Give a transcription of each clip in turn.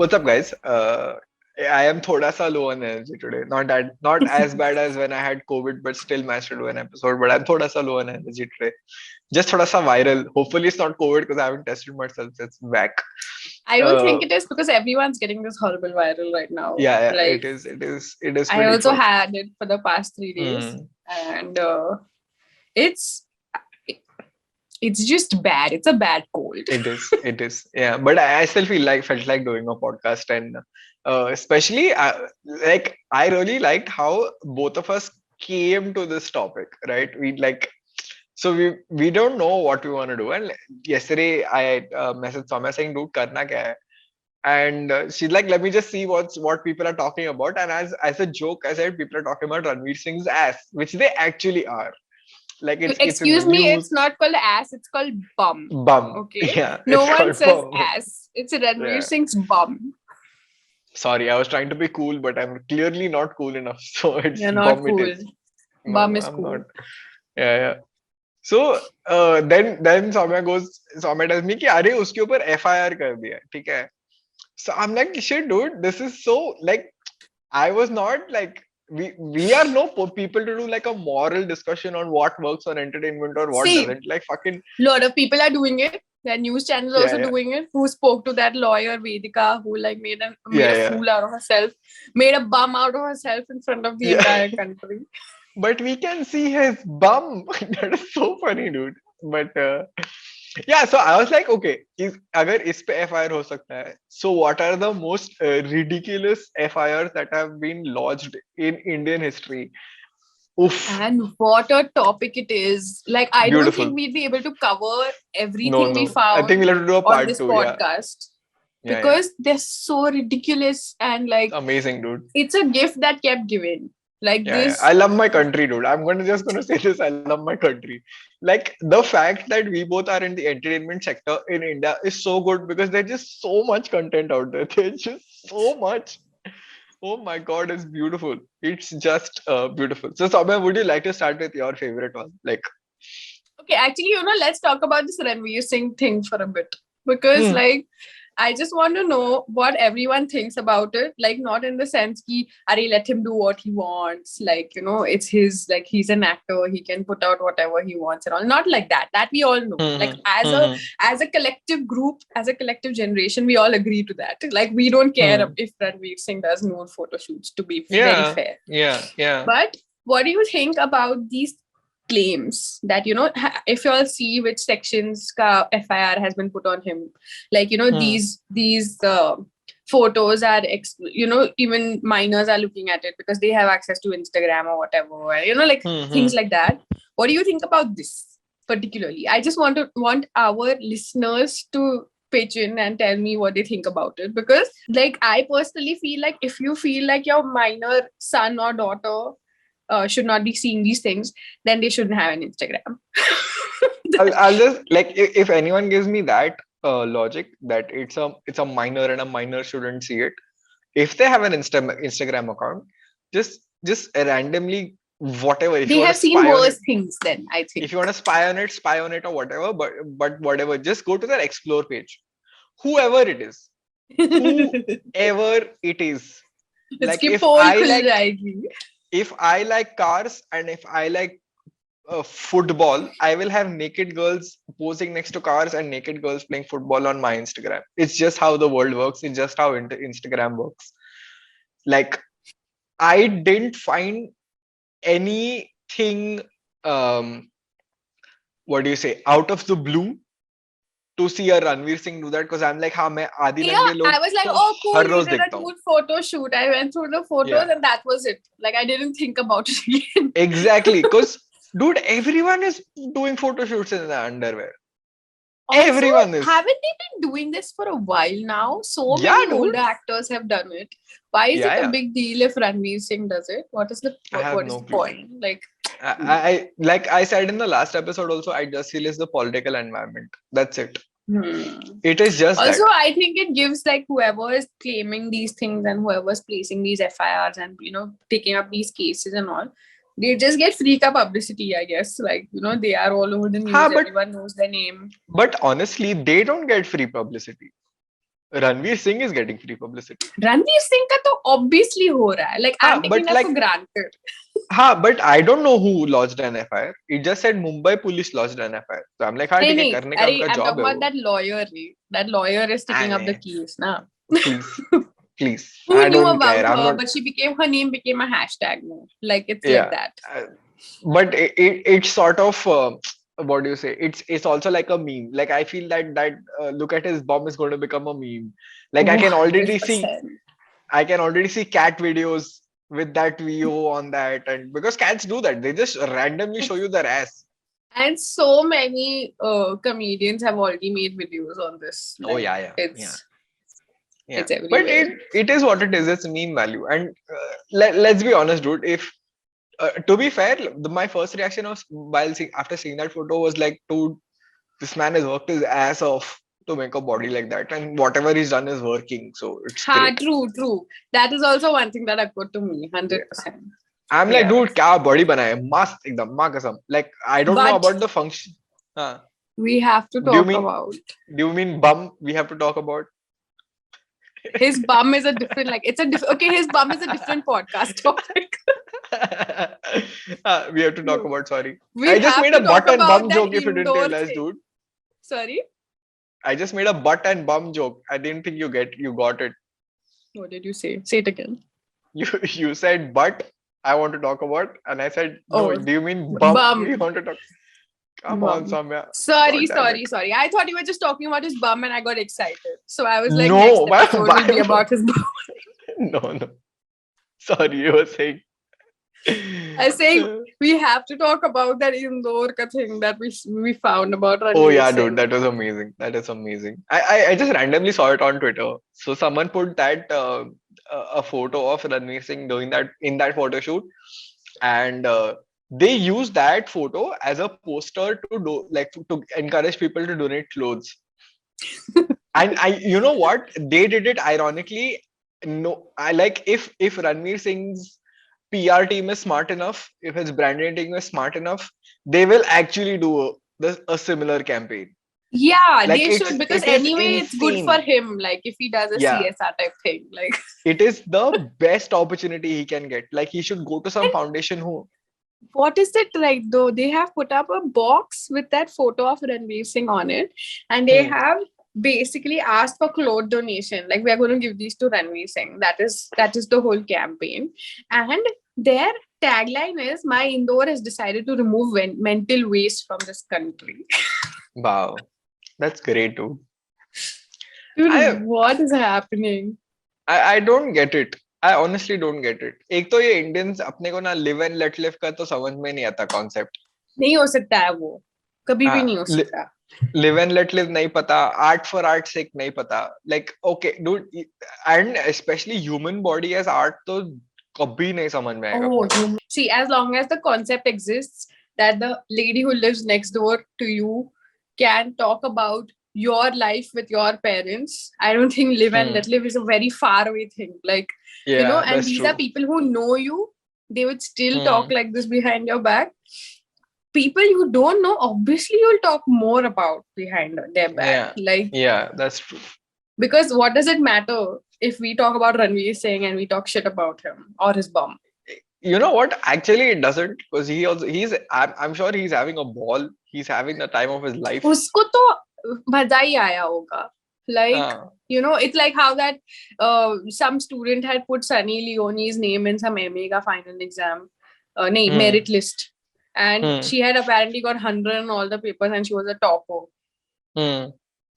What's up, guys? I am thoda sa low on energy today. Not as bad as when I had COVID, but still managed to do an episode. But I'm thoda sa low on energy today. Just thoda sa viral. Hopefully, it's not COVID because I haven't tested myself. It's back. I don't Uh, think it is because everyone's getting this horrible viral right now. yeah, Like, it is. It is I pretty also true. had it for the past 3 days, and it's it's just bad. It's a bad cold. It is. Yeah, but I still felt like doing a podcast, and especially like I really liked how both of us came to this topic. Right? So we don't know what we want to do. And yesterday I messaged Soumya saying, "Dude, karna kya hai?" And she's like, "Let me just see what people are talking about." And as a joke, I said, "People are talking about Ranveer Singh's ass," which they actually are. Like it's in the Excuse me, news. it's not called ass, it's called bum. Bum. Okay? Yeah, No it's one called says bum. ass. It's Ranveer Yeah. Singh's bum. Sorry, I was trying to be cool, but I'm clearly not cool enough. So it's You're not bum. It cool. is. No, Bum is I'm cool. not. Yeah, yeah. So then Soumya tells me कि अरे उसके ऊपर FIR कर दिया, ठीक है? So I'm like, shit, dude, this is so like I was not like we are no people to do like a moral discussion on what works on entertainment or what See, doesn't. Like fucking lot of people are doing it. There are news channels also doing it. Who spoke to that lawyer Vedika, who like made a fool out of herself, made a bum out of herself in front of the entire country. But we can see his bum. That is so funny, dude. But yeah, so I was like, okay, अगर इस पे FIR हो सकता है, so what are the most ridiculous FIRs that have been lodged in Indian history? Oof. And what a topic it is. Like, I Beautiful. don't think we'd be able to cover everything we I found think we'll have to do a on part this 2, podcast. Yeah. Because they're so ridiculous and like amazing, dude. It's a gift that kept giving. Like this. I love my country, dude. I'm just gonna say this. I love my country. Like the fact that we both are in the entertainment sector in India is so good because there's just so much content out there. There's just so much. Oh my god, it's beautiful. It's just beautiful. So Soumya, would you like to start with your favorite one? Like, okay, actually, let's talk about this Ranveer Singh thing for a bit. Because like I just want to know what everyone thinks about it. Like, not in the sense ki, Ari, let him do what he wants. Like, it's his, like, he's an actor. He can put out whatever he wants and all. Not like that. That we all know. Like, as a collective group, as a collective generation, we all agree to that. Like, we don't care if Ranveer Singh does nude photo shoots, to be very fair. Yeah. But what do you think about these claims that if you all see which sections ka FIR has been put on him, like these photos are even minors are looking at it because they have access to Instagram or whatever, things like that. What do you think about this particularly? I just want our listeners to pitch in and tell me what they think about it, because like I personally feel like if you feel like your minor son or daughter should not be seeing these things, then they shouldn't have an Instagram. I'll just like if anyone gives me that logic that it's a minor and a minor shouldn't see it. If they have an Instagram account, just randomly whatever. If they have seen worse things. Then I think if you want to spy on it or whatever. But whatever, just go to their explore page. Whoever it is, like if I like cars and if I like football, I will have naked girls posing next to cars and naked girls playing football on my Instagram. It's just how the world works. It's just how Instagram works. Like, I didn't find anything, what do you say, out of the blue to see a Ranveer Singh do that, because I'm like, I was like, oh cool, he did a nude photo shoot. I went through the photos and that was it. Like, I didn't think about it again. Exactly, because dude, everyone is doing photo shoots in the underwear. Also, everyone is. Haven't they been doing this for a while now? So many older actors have done it. Why is it a big deal if Ranveer Singh does it? What is the point? Like, I said in the last episode also, I just feel it's the political environment. That's it. It is just also that. I think it gives like whoever is claiming these things and whoever's placing these FIRs and taking up these cases and all, they just get free publicity, I guess. Like, they are all over the news. Everyone knows their name. But honestly, they don't get free publicity. Ranveer Singh is getting free publicity. Ranveer Singh का तो obviously हो रहा है. Like I'm taking But that like, for granted. but I don't know who lodged an FIR. It just said Mumbai police lodged an FIR. So I'm like, हाँ नहीं ठीक है, नहीं, करने का अरे उनका I'm job talking है about वो. that lawyer. That lawyer is sticking up the Ah, keys, na. please, please. Who I knew don't about care. I'm her, not. but her name became a hashtag now. Like it's like Yeah. that. But it's sort of what do you say? It's also like a meme. Like I feel that look at his bomb is going to become a meme. Like I can already see 100%. cat videos with that VO on that, and because cats do that, they just randomly show you their ass. And so many comedians have already made videos on this. Oh Like, yeah. it's But everywhere. it is what it is. It's meme value, and let's be honest, dude. If to be fair, my first reaction was after seeing that photo was like, dude, this man has worked his ass off to make a body like that, and whatever he's done is working. So it's great. True. That is also one thing that occurred to me, 100%. I'm like, Yeah. dude, क्या body बना है, मस्त एकदम, माँ कसम. Like I don't know But about the function. हाँ. we have to Do you talk mean about do you mean bum? We have to talk about. his bum is a different, like it's a okay, his bum is a different podcast topic. We have to talk about. Sorry, We I just have made to a talk butt and about bum that joke. If you didn't indoor realize, thing. dude, Sorry, I just made a butt and bum joke. I didn't think you got it. what did you say? Say it again. You said butt. I want to talk about, and I said no. Oh, Do you mean bum? bum. You want to talk? Come on, Bum. Soumya. Sorry. God damn it. I thought you were just talking about his bum and I got excited. So I was like, No, next why- episode will be why- about his bum. No. Sorry, you were saying. I was saying we have to talk about that Indore ka thing that we found about Ranveer Oh yeah, Singh. dude, that was amazing. That is amazing. I just randomly saw it on Twitter. So someone put that a photo of Ranveer Singh doing that in that photo shoot, and they used that photo as a poster to do like to encourage people to donate clothes. And you know what? They did it ironically. No, I like if Ranveer Singh's PR team is smart enough, if his branding team is smart enough, they will actually do a similar campaign. Yeah, Like they should, because it is anyway it's good for insane. him. Like if he does a Yeah, CSR type thing, like. it is the best opportunity he can get. Like he should go to some And foundation who. what is it like though? They have put up a box with that photo of Ranveer Singh on it, and they have basically asked for clothes donation. Like we are going to give these to Ranveer Singh. That is the whole campaign, and their tagline is "My Indore has decided to remove mental waste from this country." Wow, that's great too. Dude, what is happening? I don't get it. I honestly don't get it. एक तो ये Indians अपने को ना live and let live का तो समझ में नहीं आता concept. नहीं हो सकता है वो, कभी भी नहीं हो सकता. Live and let live nahi pata, art for art's sake nahi pata. Like okay, dude, and especially human body as art तो कभी नहीं समझ में आएगा. Oh, see, as long as the concept exists that the lady who lives next door to you can talk about your life with your parents, I don't think live and let live is a very far away thing. Like, you know, and these are people who know you, they would still talk like this behind your back. People you don't know, obviously you'll talk more about behind their back. Yeah, that's true. Because what does it matter if we talk about Ranveer Singh and we talk shit about him or his bum? You know what? Actually, it doesn't, because I'm sure he's having a ball. He's having the time of his life. उसको तो मजा ही आया होगा. Like, you know, it's like how that some student had put Sunny Leone's name in some MA ka final exam, merit list. And she had apparently got 100 in all the papers and she was a topper.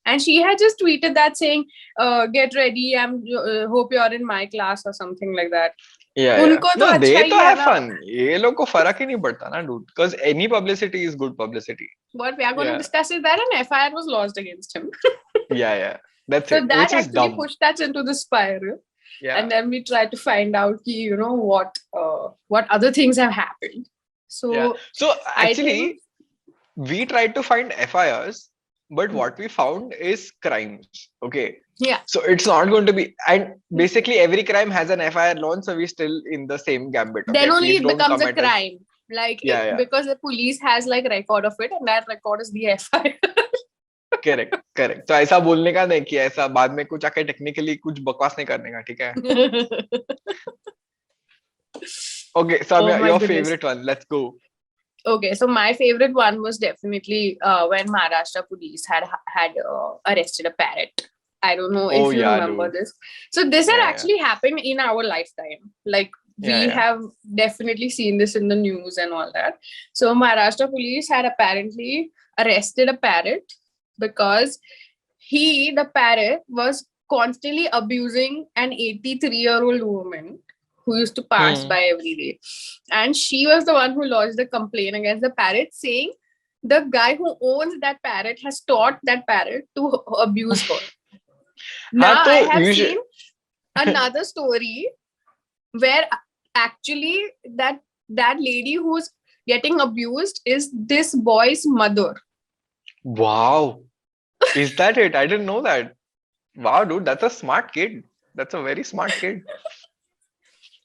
And she had just tweeted that saying, get ready, hope you're in my class or something like that. Yeah. उनको तो No, they अच्छा तो ही है have ना. fun. ये लोग को फर्क ही नहीं पड़ता ना, dude. Because any publicity is good publicity. What we are going to discuss is that an FIR was lodged against him. Yeah. That's so it. that Which is actually dumb. pushed us into the spiral. Yeah. And then we tried to find out, you know, what other things have happened. So actually, we tried to find FIRs, but what we found is crimes. Okay. Yeah. So it's not going to be, and basically every crime has an FIR launch, so we're still in the same gambit. Okay? Then only it becomes a crime. Like because the police has like record of it, and that record is the FIR. Correct. तो ऐसा बोलने का नहीं कि ऐसा बाद में कुछ आके टेक्निकली कुछ बकवास नहीं करने का, ठीक है? Okay, Oh Soumya, my your goodness. favorite one. Let's go. Okay, so my favorite one was definitely when Maharashtra police had arrested a parrot. I don't know Oh if you yeah, remember dude. this. So this had Yeah, actually happened in our lifetime. Like yeah, we yeah. have definitely seen this in the news and all that. So Maharashtra police had apparently arrested a parrot because the parrot, was constantly abusing an 83-year-old woman who used to pass Hmm. by every day. And she was the one who lodged the complaint against the parrot, saying the guy who owns that parrot has taught that parrot to abuse her. हाँ Now तो I have you seen should. another story where actually that lady who's getting abused is this boy's mother. Wow, is that it? I didn't know that. Wow, dude, that's a smart kid. That's a very smart kid.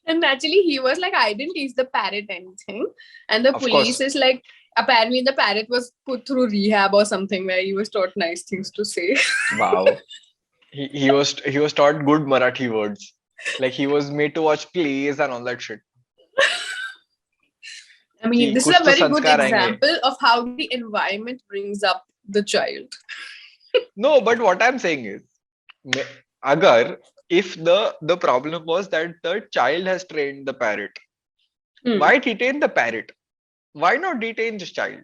And actually, he was like, I didn't teach the parrot anything. And the Of police course. is like, apparently the parrot was put through rehab or something where he was taught nice things to say. Wow. He was taught good Marathi words. Like he was made to watch plays and all that shit. I कि mean, this is कुछ a तो very good संस्कार आएंगे. example of how the environment brings up the child. No, but what I'm saying is, agar if the problem was that the child has trained the parrot, why detain the parrot? Why not detain this child?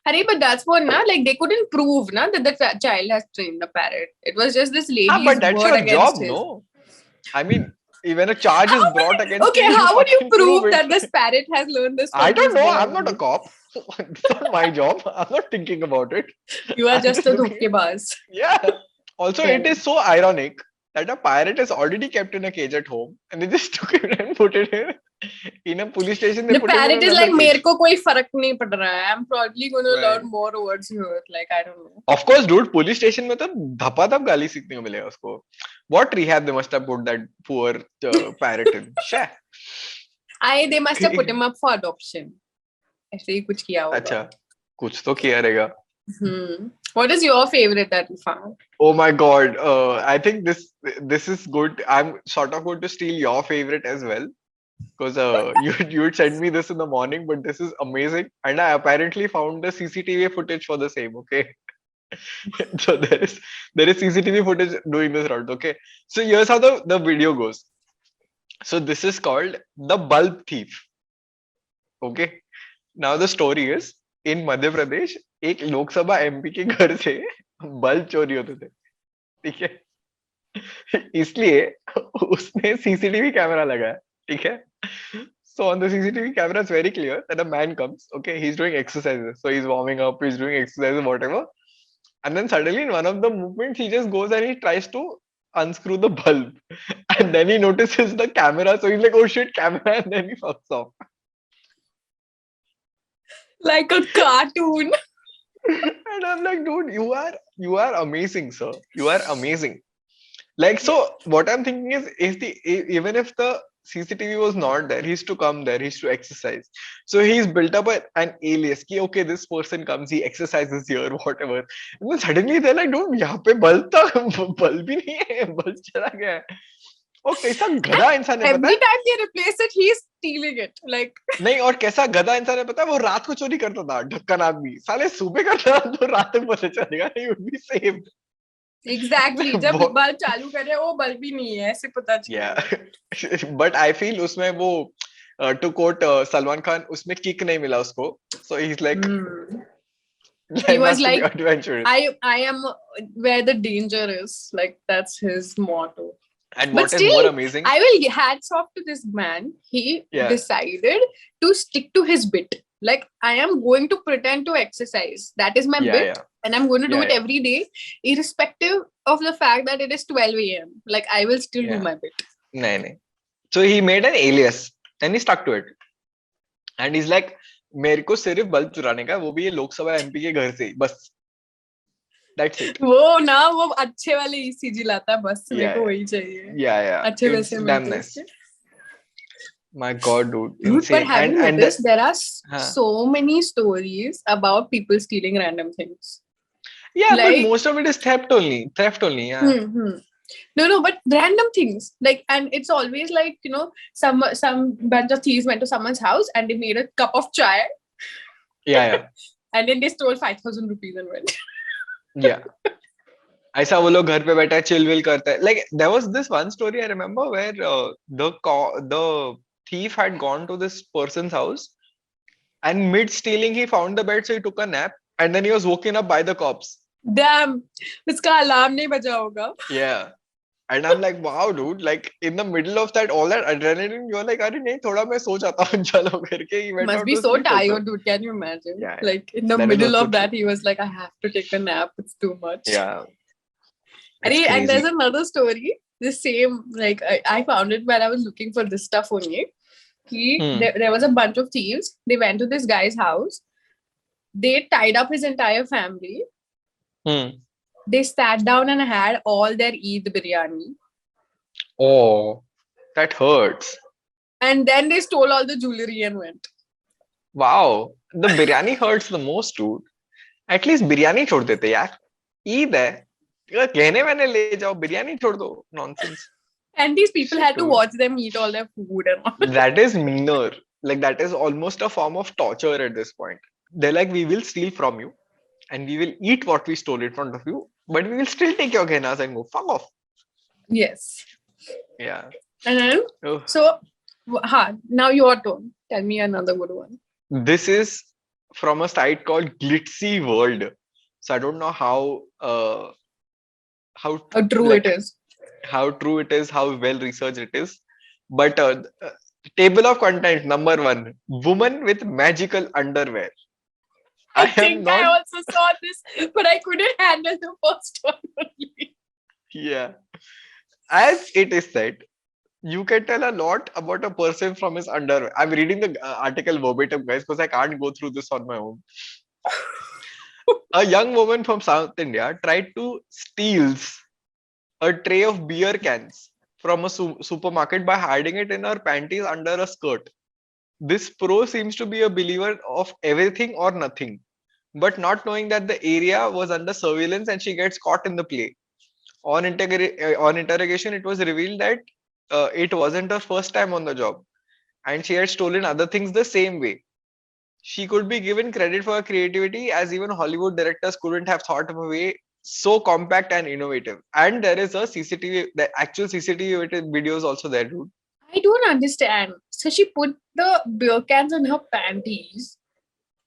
Hurry, but that's what, na, like they couldn't prove na, that the child has trained the parrot. It was just this lady's But that's word your against job, his. no? I mean, when a charge is brought against you, Okay, you how would you fucking prove prove it. that this parrot has learned this I from don't this know. boy I'm not a only? cop. It's not my job. I'm not thinking about it. You are I'm just just a looking. dhokebaz. Yeah. Also, Fair it is so ironic that a pirate is already kept in a cage at home, and they just took it and put it in a police station. They The put him in parrot is another like, मेरे cage. को कोई फर्क नहीं पड़ रहा है. I'm probably going to Right. learn more words here. Like, I don't know. Of course, dude. Police station में तो धपाधप गाली सीखने को मिलेगा उसको. What rehab they must have put that poor parrot in? Shah. They must have put him up for adoption. ऐसे ही कुछ किया होगा. अच्छा, कुछ तो किया रहेगा. What is your favorite that you found? Oh my god, I think this is good. I'm sort of going to steal your favorite as well because you sent me this in the morning, but this is amazing, and I apparently found the CCTV footage for the same. Okay, so there is CCTV footage doing this route. Okay, so here's how the video goes. So this is called the bulb thief. Okay, now the story is in Madhya Pradesh, एक Lok Sabha MP के घर से bulb चोरी होते थे, ठीक है? इसलिए उसने सीसीटीवी कैमरा लगाया, ठीक है? So on the CCTV camera, it's very clear that a man comes. Okay, he's doing exercises, so he's warming up, he's doing exercises, whatever. And then suddenly, in one of the movements, he just goes and he tries to unscrew the bulb, and then he notices the camera. So he's like, "Oh shit, camera!" And then he fucks off. Like a cartoon. And I'm like, dude, you are amazing, sir. You are amazing. Like, so what I'm thinking is, even if the CCTV was not there, he's to come there, he's to exercise. So he's built up an alias. Ki, okay, this person comes, he exercises here, whatever. And then suddenly they're like, dude, यहाँ पे bulb था, bulb ही नहीं है, bulb चला गया है. और कैसा गधा इंसान है पता Every है? time they replace it, he's stealing it. Like, नहीं, और कैसा गधा इंसान है पता है? वो रात को चोरी करता था, ढक्कन आदमी. साले सुबह करता तो रात में पता चलेगा, he would be safe. exactly. जब बल्ब चालू करे वो बल्ब ही नहीं है, ऐसे पता चलेगा. Yeah. But I feel उसमें वो to quote Salman Khan, उसमें kick नहीं मिला उसको. So he's like, he was like, adventurous. I am where the danger is. Like, that's his motto. And But what is still, more amazing, I will hats off to this man. He decided to stick to his bit. Like, I am going to pretend to exercise. That is my bit. And I'm going to do it every day, irrespective of the fact that it is 12 a.m. Like, I will still do my bit. No. So he made an alias and he stuck to it. And he's like, मेरे को सिर्फ bulb चुराने का, वो भी ये Lok Sabha MP के घर से ही, बस. That's it. वो ना, वो अच्छे वाले ECG लाता है, बस मेरे को वही चाहिए. Yeah. अच्छे It's वैसे damn nice. My God, dude. Dude, but have you noticed there are so many stories about people stealing random things? Yeah, but Like, most of it is theft only. Theft only, yeah. No, but random things. Like, and it's always like, some bunch of thieves went to someone's house and they made a cup of chai Yeah. and then they stole 5,000 rupees and went. Yeah. ऐसा वो लोग घर पे बैठा chill will करता है. Like there was this one story I remember where the thief had gone to this person's house and mid stealing he found the bed, so he took a nap and then he was woken up by the cops. Damn, इसका alarm नहीं बजा होगा. Yeah. And I'm like, wow, dude, like in the middle of that, all that adrenaline, you're like, अरे नहीं थोड़ा मैं सो जाता हूँ चलो करके he went Must out be to so sleep also. tired, dude. Can you imagine? Yeah. Like in the That is middle also of that, true. he was like, I have to take a nap. It's too much. Yeah. And It's there's crazy. another story. The same, like I found it when I was looking for this stuff only. There was a bunch of thieves. They went to this guy's house. They tied up his entire family. They sat down and had all their Eid biryani. Oh, that hurts. And then they stole all the jewelry and went. Wow, the biryani hurts the most, dude. At least biryani छोड़ देते यार. ईद है. कहने मैंने ले जाओ बिरयानी छोड़ दो. Nonsense. And these people had to Dude. watch them eat all their food and all. That is meaner. Like that is almost a form of torture at this point. They're like, we will steal from you and we will eat what we stole in front of you, but we will still take your genas and go fuck off. Yes. Yeah. And then, so, now your turn. Tell me another good one. This is from a site called Glitzy World. So I don't know how true it is. How true it is, how well researched it is. But table of content number 1: woman with magical underwear. I think I also saw this, but I couldn't handle the first one only. Yeah. As it is said, you can tell a lot about a person from his underwear. I'm reading the article verbatim, guys, because I can't go through this on my own. A young woman from South India tried to steal a tray of beer cans from a supermarket by hiding it in her panties under a skirt. This pro seems to be a believer of everything or nothing, but not knowing that the area was under surveillance and she gets caught in the play. On interrogation, it was revealed that it wasn't her first time on the job and she had stolen other things the same way. She could be given credit for her creativity, as even Hollywood directors couldn't have thought of a way so compact and innovative. And there is a CCTV, the actual CCTV video is also there, dude. I don't understand. So she put the beer cans in her panties.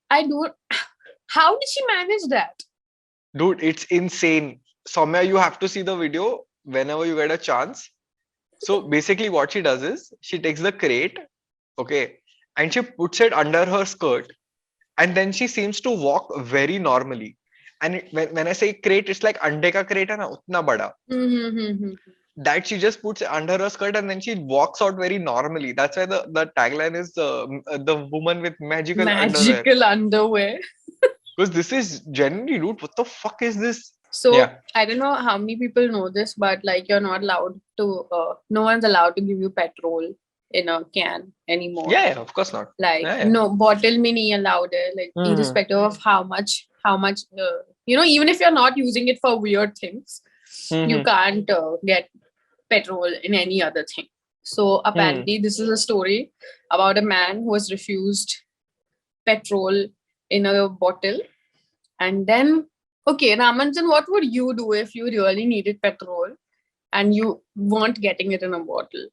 How did she manage that? Dude, it's insane. Soumya, you have to see the video whenever you get a chance. So basically what she does is she takes the crate, okay, and she puts it under her skirt, and then she seems to walk very normally. And when I say crate, it's like ande ka crate hai na, utna bada. That she just puts it under her skirt and then she walks out very normally. That's why the tagline is the woman with magical underwear. Because this is genuinely, dude, what the fuck is this? So I don't know how many people know this, but like you're not allowed to, no one's allowed to give you petrol in a can anymore. Yeah, of course not. Like no bottle में नहीं allowed है, like irrespective of how much even if you're not using it for weird things, you can't get petrol in any other thing. So apparently this is a story about a man who was refused petrol in a bottle, and then okay, Ramanujan, what would you do if you really needed petrol and you weren't getting it in a bottle?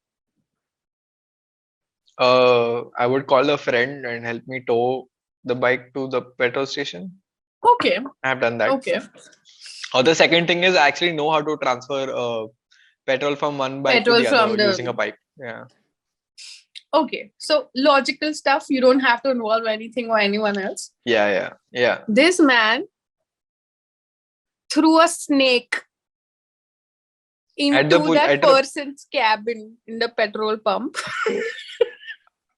I would call a friend and help me tow the bike to the petrol station. Okay. I have done that. Okay. Or the second thing is I actually know how to transfer petrol from one bike to the other using a pipe. Yeah. Okay. So logical stuff. You don't have to involve anything or anyone else. Yeah. This man threw a snake into that person's cabin in the petrol pump.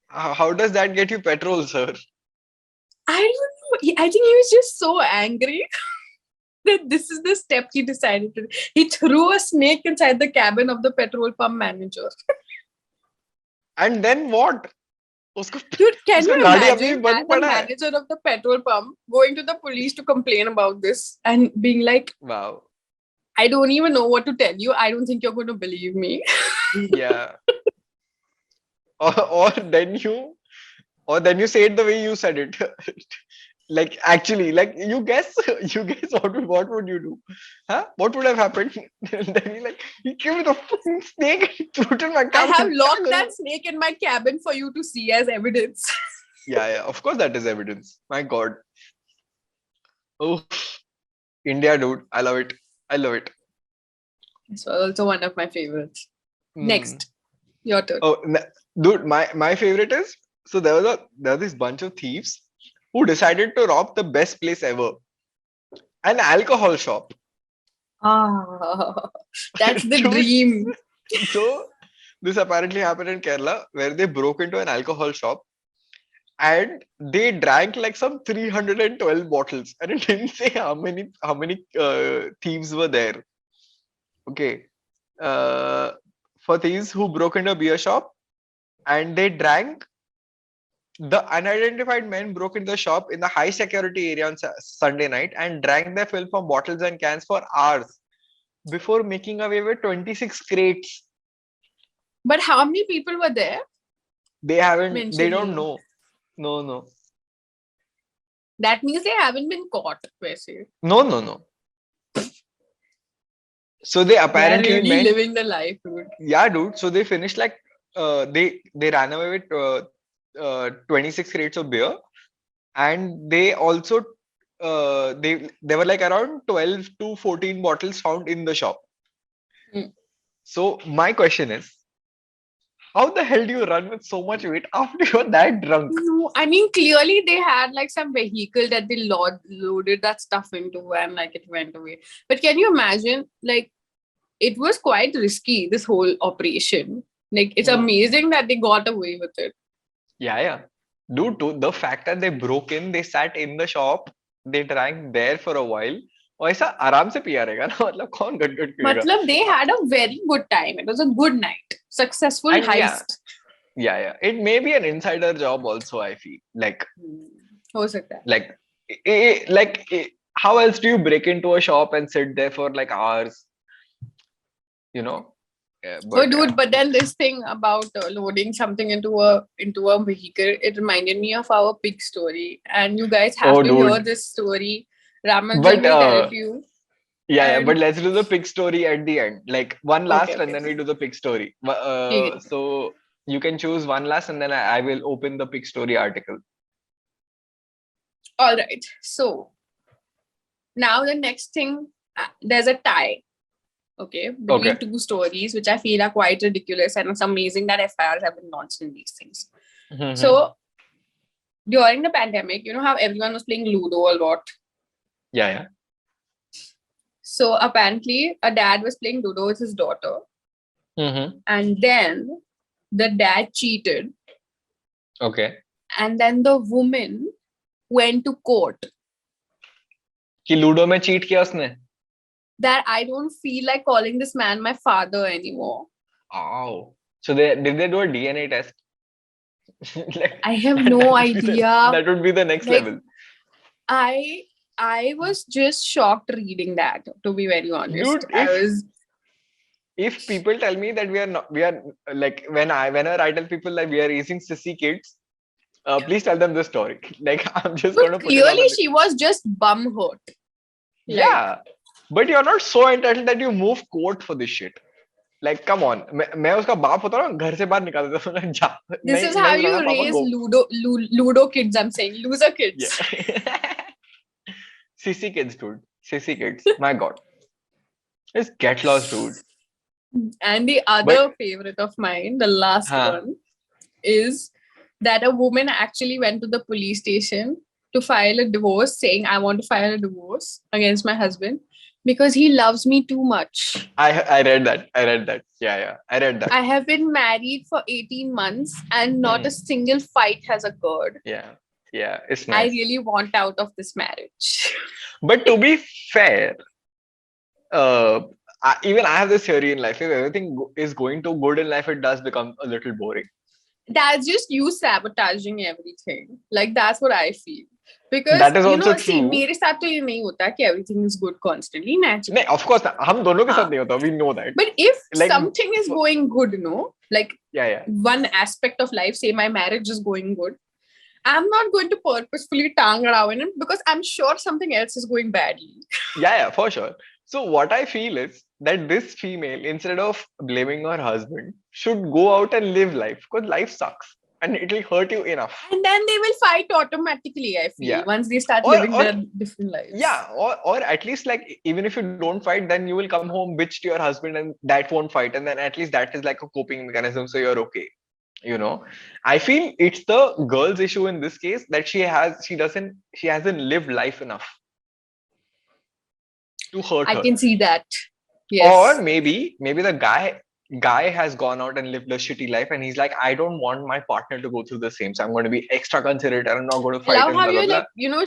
How does that get you petrol, sir? I don't know. I think he was just so angry that this is the step he decided to do. He threw a snake inside the cabin of the petrol pump manager. And then what? उसको Dude, can उसका you गाड़ी अभी भी imagine बंद as the पड़ा है. manager of the petrol pump going to the police to complain about this and being like, Wow. I don't even know what to tell you. I don't think you're going to believe me. Yeah. Or then you say it the way you said it. Like actually, like you guess what would you do? Huh? What would have happened? Then he gave me the fucking snake and threw it in my I have cabin. locked that snake in my cabin for you to see as evidence. Yeah, of course that is evidence. My God. Oh, India, dude. I love it. I love it. This was also one of my favorites. Mm. Next, your turn. Oh, dude, my favorite is, so there was this bunch of thieves who decided to rob the best place ever, an alcohol shop. Ah, that's the Dude, dream. so this apparently happened in Kerala, where they broke into an alcohol shop and they drank like some 312 bottles, and it didn't say how many thieves were there. Okay, uh, for thieves who broke into a beer shop and they drank. The unidentified men broke into the shop in the high security area on Sunday night and drank their fill from bottles and cans for hours before making away with 26 crates. But how many people were there? They don't Mentioning. know. No. That means they haven't been caught, basically. No. So they They are apparently really living the life, dude. yeah, dude. So they finished like they ran away with 26 crates of beer, and they also they were like around 12 to 14 bottles found in the shop. Hmm. So my question is, how the hell do you run with so much weight after you're that drunk? No, I mean, clearly they had like some vehicle that they loaded that stuff into and like it went away. But can you imagine? Like, it was quite risky, this whole operation. Like, it's amazing that they got away with it. Yeah. Due to the fact that they broke in, they sat in the shop, they drank there for a while. और ऐसा आराम से पिया रहेगा ना, मतलब कौन गट पिएगा? Matlab, they had a very good time. It was a good night. Successful And heist. yeah. It may be an insider job also, I feel. Like, हो सकता है. how else do you break into a shop and sit there for like hours? You know? Yeah, Oh, dude, but then this thing about loading something into a vehicle, it reminded me of our pig story. And you guys have to hear this story. Ramanujan will tell it to you. Yeah, but let's do the pig story at the end. Like one last, Okay. and then we do the pig story. Okay. So you can choose one last, and then I will open the pig story article. All right. So now the next thing, there's a tie. Okay, between two stories, which I feel are quite ridiculous, and it's amazing that FIRs have been launched in these things. So during the pandemic, you know how everyone was playing Ludo a lot? Yeah. So apparently a dad was playing Ludo with his daughter. And then the dad cheated. Okay. And then the woman went to court. कि ludo में cheat किया उसने? That I don't feel like calling this man my father anymore. Oh. So did they do a DNA test? I have no idea. That would be the next level. I was just shocked reading that, to be very honest. Dude, if people tell me that we are like whenever I tell people that we are raising sissy kids, please tell them this story. Like I'm just but going to put clearly it on she was just bum hurt. Yeah, but you're not so entitled that you move court for this shit. Like, come on. मैं उसका बाप होता ना, घर से बाहर निकाल देता जा. This is how you raise Ludo kids. I'm saying loser kids. Yeah. Sissy kids, dude. Sissy kids. My God. Just get lost, dude. And the other favorite of mine, the last one, is that a woman actually went to the police station to file a divorce, saying, I want to file a divorce against my husband because he loves me too much. I read that. Yeah. I read that. I have been married for 18 months and not a single fight has occurred. Yeah. It's nice. I really want out of this marriage. But to be fair, even I have this theory in life. If everything is going too good in life, it does become a little boring. That's just you sabotaging everything. Like that's what I feel. Because That is also see, true. मेरे साथ तो ये नहीं होता कि everything is good constantly, naturally. नहीं, of course, हम दोनों के साथ नहीं होता. We know that. But if Like, something is going good, like yeah. one aspect of life, say my marriage is going good, I'm not going to purposefully tang around it because I'm sure something else is going badly. Yeah, for sure. So what I feel is that this female, instead of blaming her husband, should go out and live life, because life sucks and it will hurt you enough. And then they will fight automatically, I feel, once they start living their different lives. Yeah, or at least like, even if you don't fight, then you will come home, bitch to your husband, and that won't fight, and then at least that is like a coping mechanism, so you're okay. I feel it's the girl's issue in this case that she hasn't lived life enough to hurt her. I can see that. Yes. Or maybe the guy has gone out and lived a shitty life, and he's like, I don't want my partner to go through the same, so I'm going to be extra considerate and I'm not going to fight. I love how you're like, you're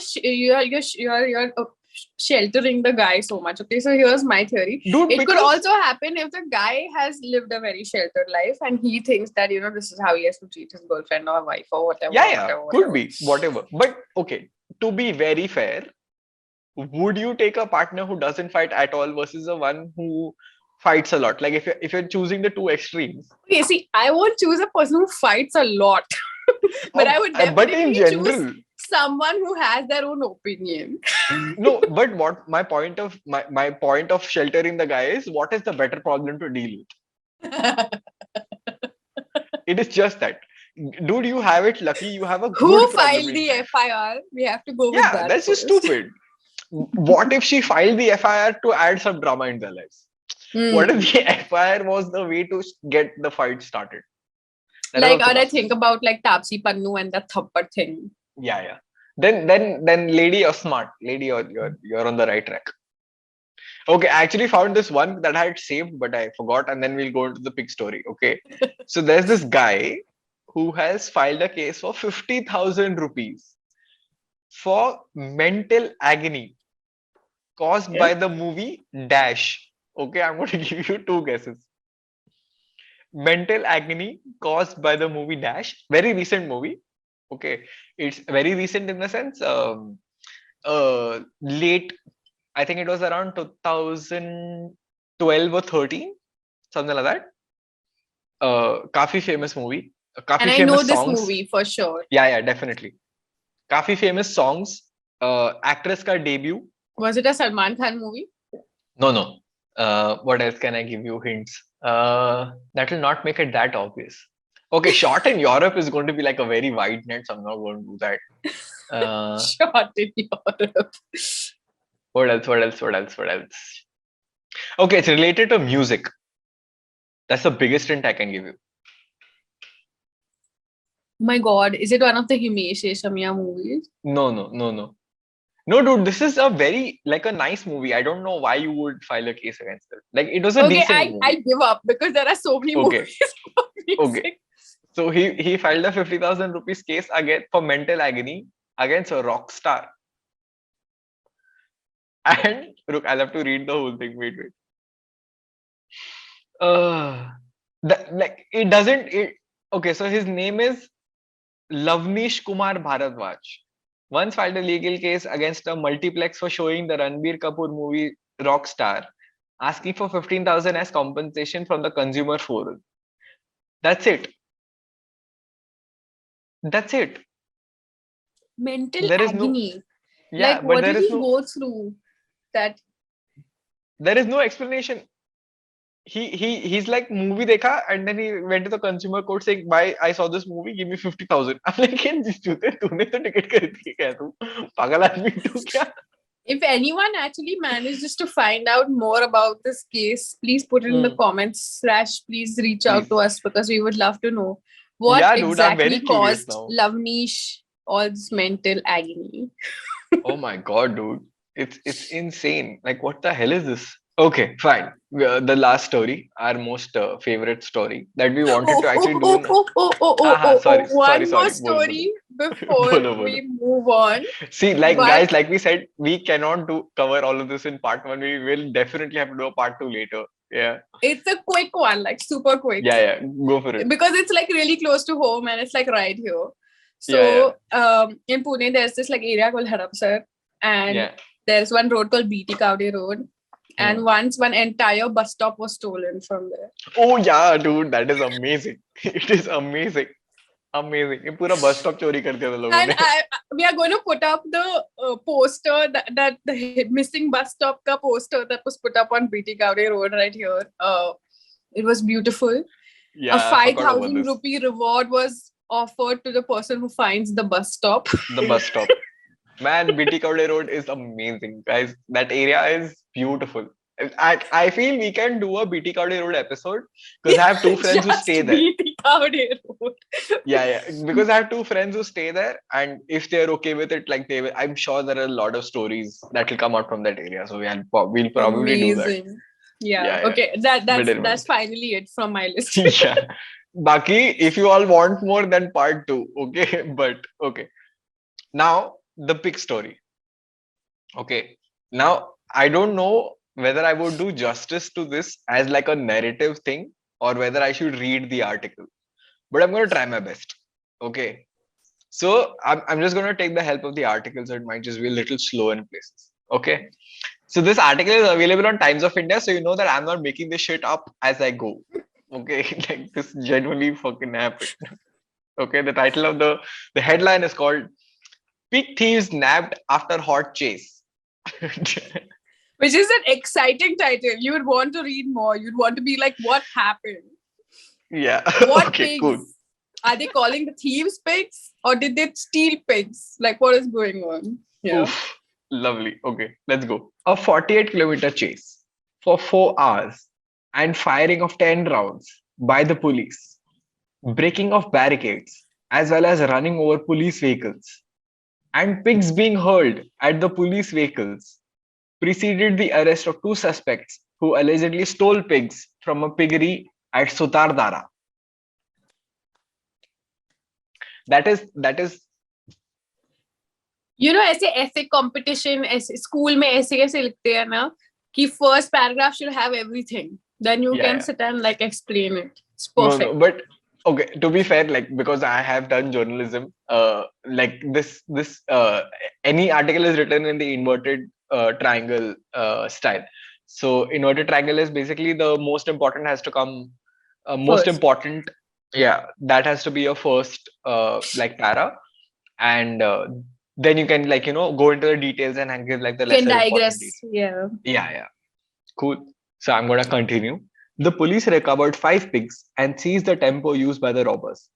sheltering the guy so much. Okay, so here's my theory. Dude, it could also happen if the guy has lived a very sheltered life and he thinks that this is how he has to treat his girlfriend or wife or whatever. Whatever. Could be whatever. But okay, to be very fair, would you take a partner who doesn't fight at all versus the one who fights a lot? Like if you're choosing the two extremes. Okay, see, I won't choose a person who fights a lot. But I would definitely choose someone who has their own opinion. No, but what my point of sheltering the guy is, what is the better problem to deal with? It is just that. Dude, you have it lucky. You have a good Who filed the FIR? We have to go with that. Yeah, that's just stupid. What if she filed the FIR to add some drama in their lives? What if the FIR was the way to get the fight started? Like, or I think about like Tapsi Pannu and the Thappad thing. Yeah. Then lady, you're smart. Lady, you're on the right track. Okay, I actually found this one that I had saved, but I forgot, and then we'll go into the big story. Okay. So there's this guy who has filed a case for 50,000 rupees for mental agony caused by the movie Dash. Okay, I'm going to give you two guesses. Mental agony caused by the movie Dash. Very recent movie. Okay, it's very recent in the sense late. I think it was around 2012 or 13, something like that. Kafi famous movie. And I know this movie for sure. Yeah, definitely. Kafi famous songs. Actress ka debut. Was it a Salman Khan movie? No. What else can I give you hints? That will not make it that obvious. Okay, shot in Europe is going to be like a very wide net, so I'm not going to do that. Shot in Europe. What else? Okay, it's related to music. That's the biggest hint I can give you. My God, is it one of the Himesh Reshammiya movies? No, dude, this is a very like a nice movie. I don't know why you would file a case against it. Like, it was a decent movie. I give up because there are so many movies. Okay. So he filed a 50,000 rupees case again for mental agony against a rock star. And look, I'll have to read the whole thing. Wait. Okay, so his name is Lavnish Kumar Bharadwaj. Once filed a legal case against a multiplex for showing the Ranveer Kapoor movie Rockstar, asking for 15,000 as compensation from the consumer forum. That's it. Mental agony. Like, what did he go through? That there is no explanation. He's like, movie dekha, and then he went to the consumer court saying, "Bye, I saw this movie, give me 50,000." I'm like, "तूने तो ticket खरीदी क्या तू? पागल आदमी तू क्या?" If anyone actually manages to find out more about this case, please put it in the comments / please reach out to us, because we would love to know what exactly caused Lavnish all this mental agony. Oh my God, dude. It's insane. Like, what the hell is this? Okay, fine. The last story, our most favorite story that we wanted to actually do. One more story before we move on. See, guys, like we said, we cannot cover all of this in part 1. We will definitely have to do a part 2 later. Yeah. It's a quick one, like super quick. Yeah. Go for it. Because it's like really close to home and it's like right here. Yeah. So in Pune, there's this like area called Haramsar, and Yeah. there's one road called BT Kavde Road. And Hmm. once one entire bus stop was stolen from there. Oh yeah, dude, that is amazing. It is amazing. Amazing. ये पूरा bus stop चोरी कर दिया था लोगों And ने. we are going to put up the poster that the missing bus stop ka poster that was put up on BT Kavde Road right here. It was beautiful. Yeah, A I forgot about 5,000 this. rupee reward was offered to the person who finds the bus stop. The bus stop. Man, BT Kavde Road is amazing, guys. That area is beautiful. I feel we can do a BT Kavde Road episode because I have two friends who stay there. BT Kavde Road. Yeah. Because I have two friends who stay there, and if they're okay with it, like they will, I'm sure there are a lot of stories that will come out from that area. So we'll probably do that. Amazing. Yeah. Yeah. Okay. That's finally it from my list. Yeah. Baki, if you all want more, then part two. Okay. But okay. Now the big story. Okay. Now I don't know whether I would do justice to this as like a narrative thing or whether I should read the article. But I'm going to try my best. Okay. So I'm just going to take the help of the article, so it might just be a little slow in places. Okay. So this article is available on Times of India, so you know that I'm not making this shit up as I go. Okay. Like this genuinely fucking happened. Okay. The title of the headline is called "Pig Thieves Nabbed After Hot Chase." Which is an exciting title. You would want to read more. You'd want to be like, what happened? Yeah. What Okay, pigs? cool. Are they calling the thieves pigs? Or did they steal pigs? Like, what is going on? Yeah. Oof. Lovely. Okay, let's go. A 48-kilometer chase for 4 hours and firing of 10 rounds by the police, breaking of barricades, as well as running over police vehicles, and pigs being hurled at the police vehicles preceded the arrest of two suspects who allegedly stole pigs from a piggery at Sutardara. That is You know, ऐसे competition, ऐसे school में ऐसे कैसे लिखते हैं ना कि first paragraph should have everything. Then you can sit and like explain it. It's perfect. No, but okay, to be fair, like because I have done journalism, like this any article is written in the inverted triangle style. So inverted triangle is basically the most important has to come most First. important. Yeah, that has to be your first like para, and then you can like go into the details and give like the Can lesser important digress. details. Yeah. Yeah. Cool. So I'm gonna continue. The police recovered 5 pigs and seized the tempo used by the robbers.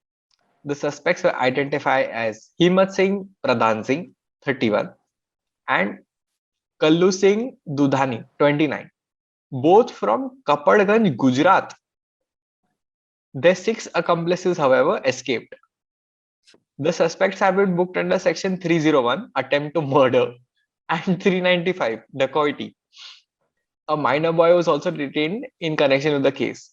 The suspects were identified as Himat Singh Pradhan Singh, 31, and Kallu Singh Dudhani, 29, both from Kapadganj, Gujarat. Their 6 accomplices, however, escaped. The suspects have been booked under Section 301, attempt to murder, and 395, dacoity. A minor boy was also detained in connection with the case.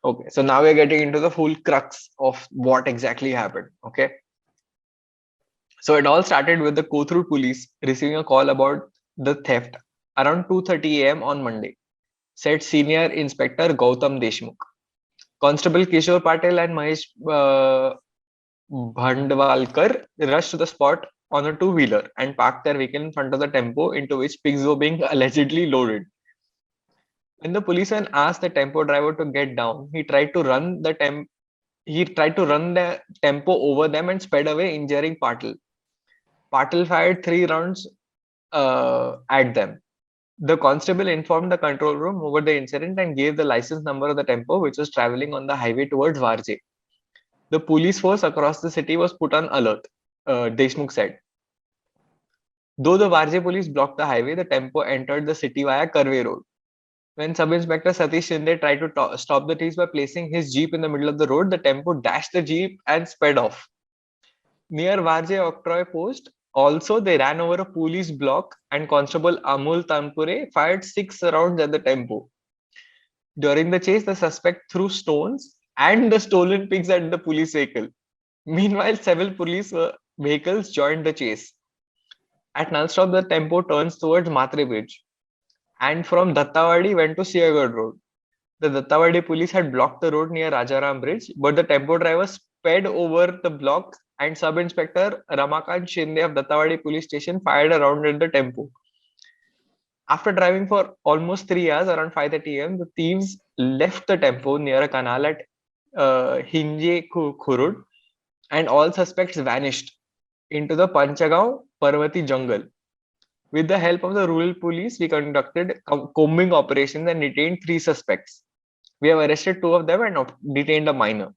Okay, so now we're getting into the full crux of what exactly happened. Okay, so it all started with the Kothur police receiving a call about the theft around 2:30 a.m. on Monday, said Senior Inspector Gautam Deshmukh. Constable Kishore Patel and Mahesh Bhandwalkar rushed to the spot on a two-wheeler and parked their vehicle in front of the tempo into which pigs were being allegedly loaded. When the policeman asked the tempo driver to get down, he tried to run the tempo over them and sped away, injuring Patil. Patil fired 3 rounds at them. The constable informed the control room over the incident and gave the license number of the tempo, which was traveling on the highway towards Varje. The police force across the city was put on alert, Deshmukh said. Though the Varje police blocked the highway, the tempo entered the city via Karve Road. When Sub-Inspector Satish Shinde tried to stop the thieves by placing his jeep in the middle of the road, the tempo dashed the jeep and sped off. Near Varje Octroy Post, also they ran over a police block and Constable Amul Tanpure fired 6 rounds at the tempo. During the chase, the suspect threw stones and the stolen pigs at the police vehicle. Meanwhile, several police vehicles joined the chase. At Nalstop, the tempo turns towards Matre Bridge, and from Dattawadi went to Siagarh Road. The Dattawadi police had blocked the road near Rajaram Bridge, but the tempo driver sped over the block and Sub-Inspector Ramakant Shinde of Dattawadi police station fired a round at the tempo. After driving for almost 3 hours, around 5:30 am, the thieves left the tempo near a canal at Hinje Khurud, and all suspects vanished into the Panchagaon Parvati jungle. With the help of the rural police, we conducted combing operations and detained 3 suspects. We have arrested 2 of them and detained a minor.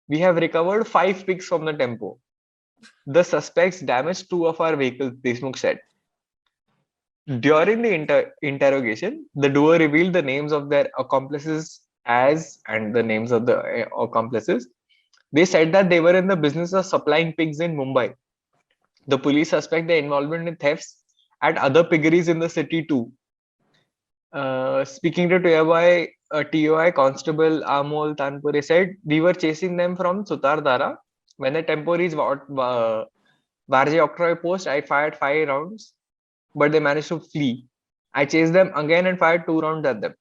We have recovered 5 pigs from the tempo. The suspects damaged 2 of our vehicles, Deshmukh said. During the interrogation, the duo revealed the names of their accomplices and the names of the accomplices. They said that they were in the business of supplying pigs in Mumbai. The police suspect their involvement in thefts at other piggeries in the city too. Speaking to TOI Constable Amol Tanpure said, we were chasing them from Sutardara. When the tempo reached Varje Octroy post, I fired 5 rounds, but they managed to flee. I chased them again and fired 2 rounds at them.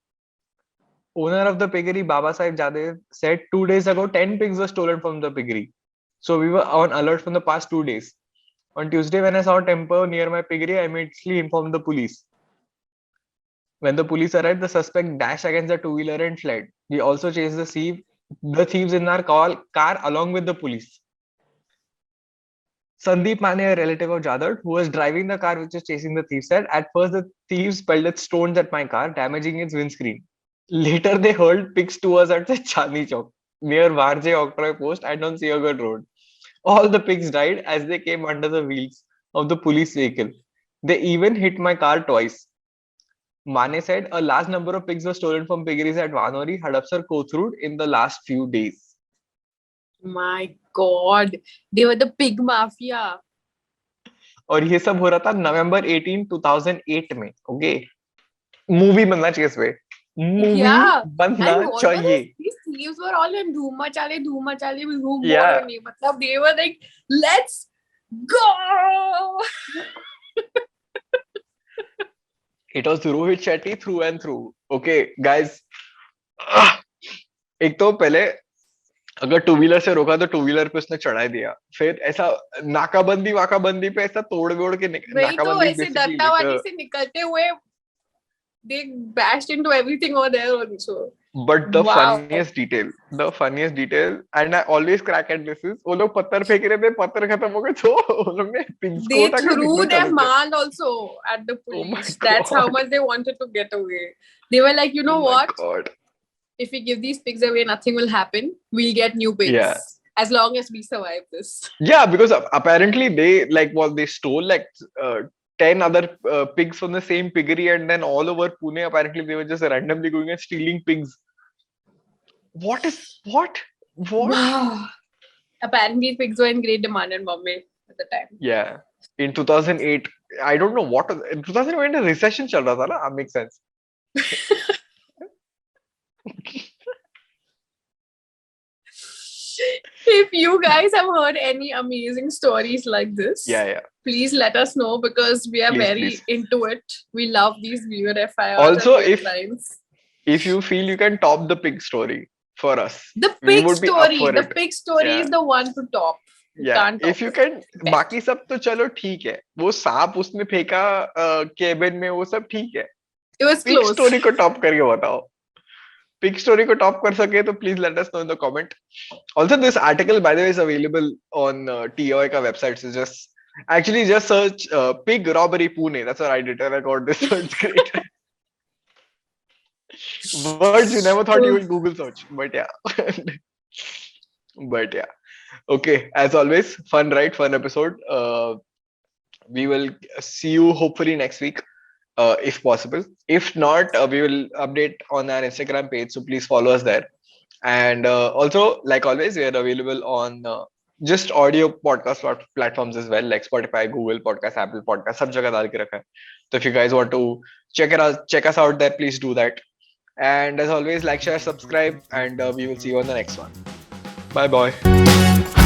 Owner of the piggery, Baba Sahib Jadev, said 2 days ago, 10 pigs were stolen from the piggery. So we were on alert from the past 2 days. On Tuesday, when I saw tempo near my piggery, I immediately informed the police. When the police arrived, the suspect dashed against the two-wheeler and fled. We also chased the thieves in our car along with the police. Sandeep Mane, a relative of Jadad, who was driving the car which was chasing the thieves, said, at first the thieves pelted stones at my car, damaging its windscreen. Later, they hurled pigs to us at the Chandni Chowk, near Varje Octroy Post and on Siagarh Road. All the pigs died as they came under the wheels of the police vehicle. They even hit my car twice. Mane said a large number of pigs were stolen from piggeries at Vanori, Hadapsar, Kothurud in the last few days. My God, they were the pig mafia. और ये सब हो रहा था नवंबर 18, 2008 में. Okay, movie बनना चाहिए इसमें. Yeah, बनना and what चाहिए. these thieves were all in Dhoom Machale, with Yeah. Matlab, they were like, let's go. It was Rohit Shetty through and through. Okay, guys. एक तो पहले अगर टू व्हीलर से रोका तो टू व्हीलर पे उसने चढ़ाई दिया. फिर ऐसा नाकाबंदी पे ऐसा तोड़ के वही तो ऐसे दत्तावादी से निकलते हुए they bashed into everything over there also. But the funniest detail, and I always crack at this is, वो लोग पत्थर फेंक रहे थे, पत्थर खत्म हो गए तो वो लोग ने pigs को They उठा के threw निकल their चले थे. man also at the Oh my police. That's how God. much they wanted to get away. They were like, you know Oh my what? God. If we give these pigs away, nothing will happen. We'll get new pigs. Yeah. As long as we survive this. Yeah, because apparently they stole like 10 other pigs from the same piggery, and then all over Pune, apparently they were just randomly going and stealing pigs. What? Wow. Apparently pigs were in great demand in Bombay at the time. Yeah. In 2008, I don't know what. In 2008, a recession chal raha tha na? That makes sense. If you guys have heard any amazing stories like this, please let us know, because we are very into it. We love these viewer FIRs. Also, if you feel you can top the pig story for us, the pig story is the one to top. Yeah, if you can, बाकी सब तो चलो ठीक है. वो सांप उसने फेंका केबिन में, वो सब ठीक है. It was pig close. Story को टॉप करके बताओ. Pig story को टॉप कर सके तो please let us know in the comment. Also, this article, by the way, is available on TOI का website. So just search pig robbery Pune. That's what I did, and I got this. So it's great. Words you never thought you would Google search, but yeah. Okay, as always, fun episode. We will see you hopefully next week, if possible. If not, we will update on our Instagram page, so please follow us there. And also, like always, we are available on just audio podcast platforms as well, like Spotify, Google Podcast, Apple Podcast, सब जगह डाल के रखा है. So if you guys want to check us out there, please do that. And as always, like, share, subscribe, and we will see you on the next one. Bye bye.